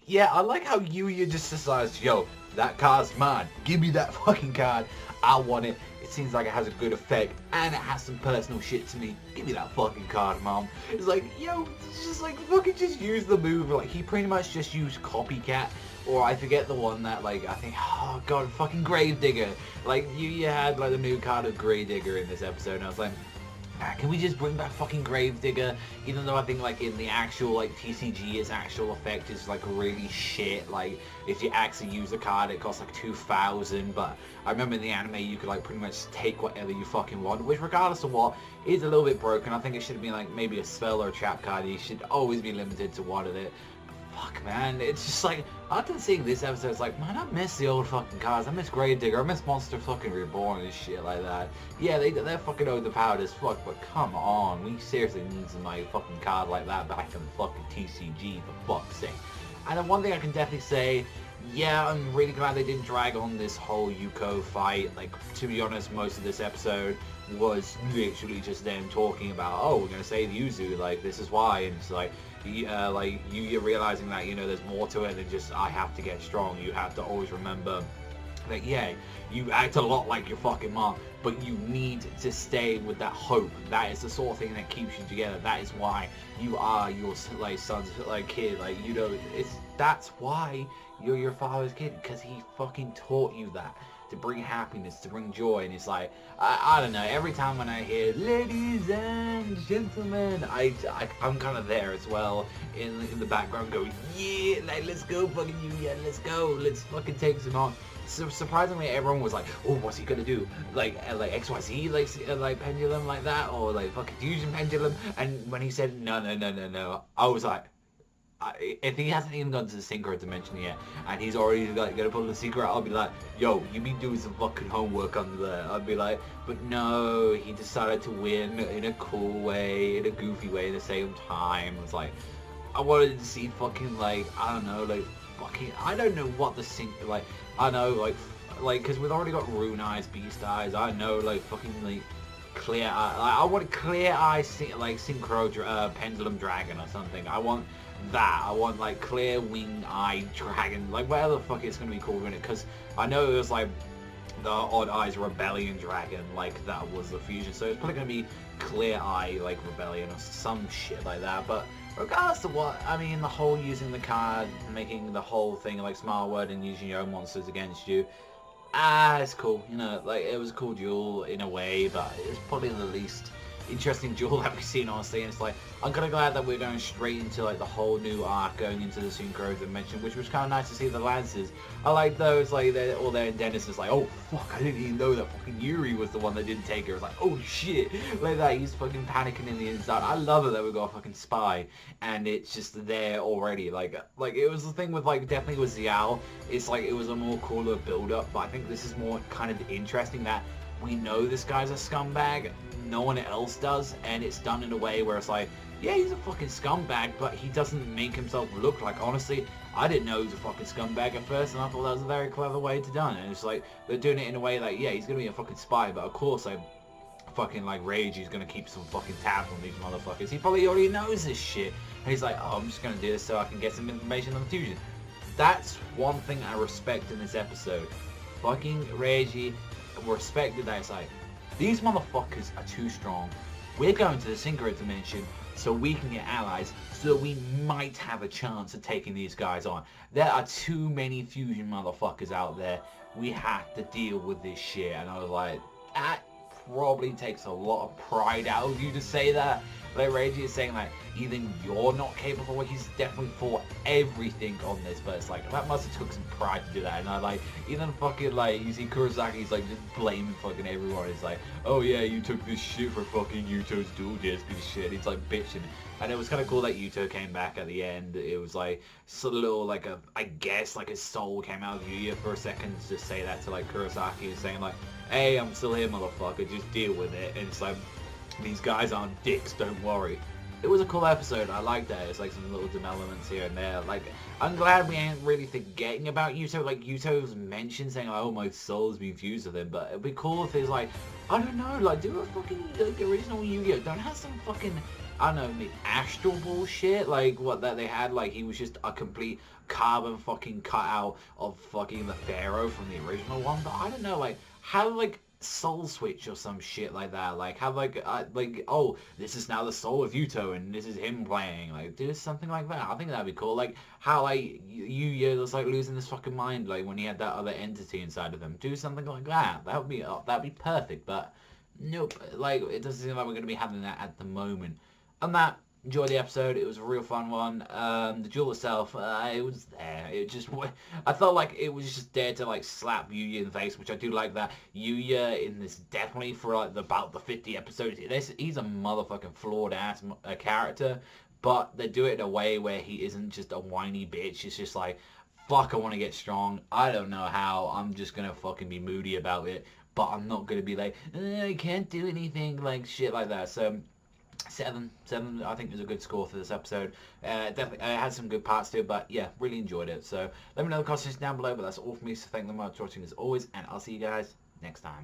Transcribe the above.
Yeah, I like how Yuya just decides, yo, that card's mine. Give me that fucking card. I want it. It seems like it has a good effect, and it has some personal shit to me. Give me that fucking card, mom. It's like, yo, it's just like, fucking just use the move. Like, he pretty much just used Copycat, or I forget the one that, like, I think, oh god, fucking Gravedigger. Like, Yuya had, like, the new card of Gravedigger in this episode, and I was like, can we just bring back fucking Gravedigger? Even though I think, like, in the actual, like, TCG, its actual effect is, like, really shit. Like, if you actually use the card, it costs, like, 2,000. But I remember in the anime, you could, like, pretty much take whatever you fucking want. Which, regardless of what, is a little bit broken. I think it should have been, like, maybe a spell or a trap card. You should always be limited to one of it. Fuck, man, it's just like, after seeing this episode, it's like, man, I miss the old fucking cards. I miss Gravedigger. I miss Monster fucking Reborn and shit like that. Yeah, they're fucking overpowered as fuck, but come on, we seriously need some, like, fucking card like that back in fucking TCG, for fuck's sake. And then one thing I can definitely say, yeah, I'm really glad they didn't drag on this whole Yuko fight. Like, to be honest, most of this episode was literally just them talking about, oh, we're gonna save Yuzu, like, this is why, and it's like, you're realizing that, you know, there's more to it than just, I have to get strong. You have to always remember that, yeah, you act a lot like your fucking mom, but you need to stay with that hope. That is the sort of thing that keeps you together. That is why you are your, like, son's, like, kid. Like, you know, that's why you're your father's kid, because he fucking taught you that. To bring happiness, to bring joy, and it's like, I don't know, every time when I hear ladies and gentlemen, I'm kind of there as well in the background going, yeah, like, let's go fucking Yuya, let's go, let's fucking take some on. So surprisingly, everyone was like, oh, what's he gonna do? Like XYZ, like pendulum like that, or like fucking fusion pendulum. And when he said no, I was like, if he hasn't even gone to the Syncro dimension yet, and he's already like gonna pull the secret, I'll be like, yo, you be doing some fucking homework under there. I'll be like, but no, he decided to win in a cool way, in a goofy way at the same time. It's like, I wanted to see fucking, like, I don't know, like, fucking, I don't know what the like, I know, like, because we've already got Rune Eyes, Beast Eyes, I know, like, fucking, like, Clear Eye, like, I want Clear Eye, like, Synchro Pendulum Dragon or something. I want that. I want, like, Clear Wing Eye Dragon, like, whatever the fuck it's gonna be called in it, because I know it was, like, the Odd Eyes Rebellion Dragon, like, that was the fusion, so it's probably gonna be Clear Eye, like, Rebellion or some shit like that. But regardless of what, I mean, the whole using the card, making the whole thing like Smart Word and using your own monsters against you, it's cool, you know, like, it was a cool duel in a way, but it's probably the least interesting duel that we've seen, honestly. And it's like, I'm kind of glad that we're going straight into, like, the whole new arc, going into the Syncro dimension, which was kind of nice to see the Lancers. I like those, like, they're all there, and Dennis is like, oh fuck, I didn't even know that fucking Yuri was the one that didn't take her. It's like, oh shit, like that, he's fucking panicking in the inside. I love it that we got a fucking spy, and it's just there already. Like it was the thing with, like, definitely with Xiao, it's like, it was a more cooler build-up, but I think this is more kind of interesting that we know this guy's a scumbag, no one else does, and it's done in a way where it's like, yeah, he's a fucking scumbag, but he doesn't make himself look like, honestly, I didn't know he was a fucking scumbag at first, and I thought that was a very clever way to done it. And it's like, they're doing it in a way like, yeah, he's gonna be a fucking spy, but of course, like, fucking, like, Rage, he's gonna keep some fucking tabs on these motherfuckers. He probably already knows this shit, and he's like, oh, I'm just gonna do this so I can get some information on the fusion. That's one thing I respect in this episode. Fucking Reggie respected that. It's like, these motherfuckers are too strong. We're going to the Synchro dimension so we can get allies, so we might have a chance of taking these guys on. There are too many fusion motherfuckers out there. We have to deal with this shit. And I was like, that probably takes a lot of pride out of you to say that. Like, Reggie is saying, like, even you're not capable. He's definitely fought everything on this, but it's like, that must have took some pride to do that. And I, like, even fucking, like, you see Kurosaki's, like, just blaming fucking everyone. It's like, oh yeah, you took this shit for fucking Yuto's duel disc and shit. He's, like, bitching. And it was kind of cool that Yuto came back at the end. It was, like, sort of little, like, I guess, like, his soul came out of Yuya for a second to say that to, like, Kurosaki, and saying, like, hey, I'm still here, motherfucker, just deal with it. And it's like, these guys aren't dicks, don't worry. It was a cool episode. I like that. It's like some little developments here and there. Like, I'm glad we ain't really forgetting about Yuto. Like, Yuto's mentioned saying, like, oh, my soul's been fused with him. But it'd be cool if it's like, I don't know, like, do a fucking, like, original Yu-Gi-Oh! Don't have some fucking I don't know, the astral bullshit, like what that they had, like he was just a complete carbon fucking cutout of fucking the Pharaoh from the original one. But I don't know, like how like soul switch or some shit like that, like have like oh, this is now the soul of Yuto and this is him playing, like do something like that. I think that'd be cool. Like how like Yuya was like losing his fucking mind like when he had that other entity inside of him. Do something like that. That'd be perfect. But nope, like it doesn't seem like we're gonna be having that at the moment. And that, enjoy the episode. It was a real fun one. The duel itself, it was there. It just, I felt like it was just there to like slap Yuya in the face, which I do like that. Yuya in this definitely for like about the 50 episodes. He's a motherfucking flawed ass character, but they do it in a way where he isn't just a whiny bitch. He's just like, fuck, I want to get strong. I don't know how. I'm just gonna fucking be moody about it, but I'm not gonna be like, I can't do anything like shit like that. So. Seven, I think was a good score for this episode. Definitely, it had some good parts to it, but yeah, really enjoyed it. So let me know in the comments down below, but that's all from me, so thank you very much for watching as always, and I'll see you guys next time.